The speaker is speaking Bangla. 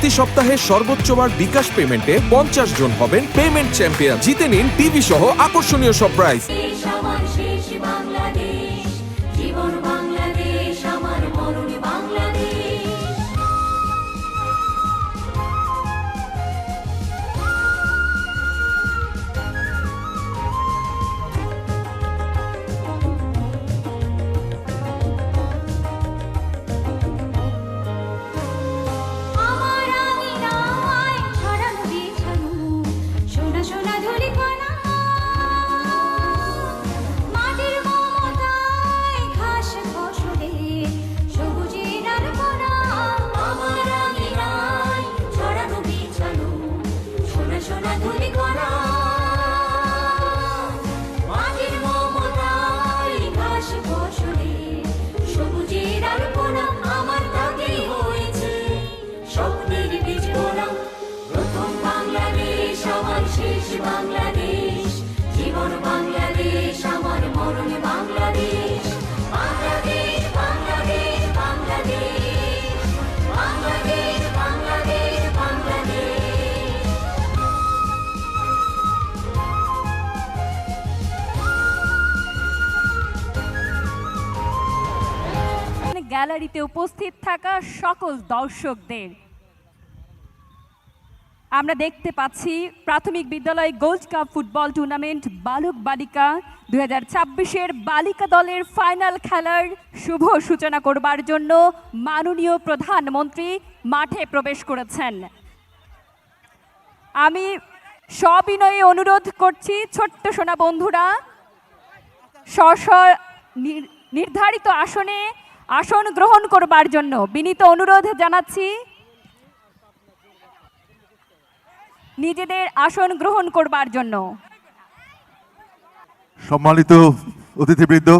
প্রতি সপ্তাহে সর্বোচ্চবার বিকাশ পেমেন্টে 50 জন হবেন পেমেন্ট চ্যাম্পিয়ন। জিতে নিন টিভি সহ আকর্ষণীয় সব প্রাইজ। বাংলাদেশ, জীবন বাংলাদেশ, আমার মরণ বাংলাদেশ, বাংলাদেশ, বাংলাদেশ, বাংলাদেশ, বাংলাদেশ, বাংলাদেশ, বাংলাদেশ। গ্যালারিতে উপস্থিত থাকা সকল দর্শকদের আমরা দেখতে পাচ্ছি প্রাথমিক বিদ্যালয় গোল্ড কাপ ফুটবল টুর্নামেন্ট বালক বালিকা 2026-এর বালিকা দলের ফাইনাল খেলার শুভ সূচনা করবার জন্য মাননীয় প্রধানমন্ত্রী মাঠে প্রবেশ করেছেন। আমি সবিনয়ে অনুরোধ করছি ছোট্ট সোনা বন্ধুরা নির্ধারিত আসনে আসন গ্রহণ করবার জন্য বিনীত অনুরোধ জানাচ্ছি। নিজেদের আসন গ্রহণ করবার জন্য। সম্মানিত অতিথিবৃন্দ,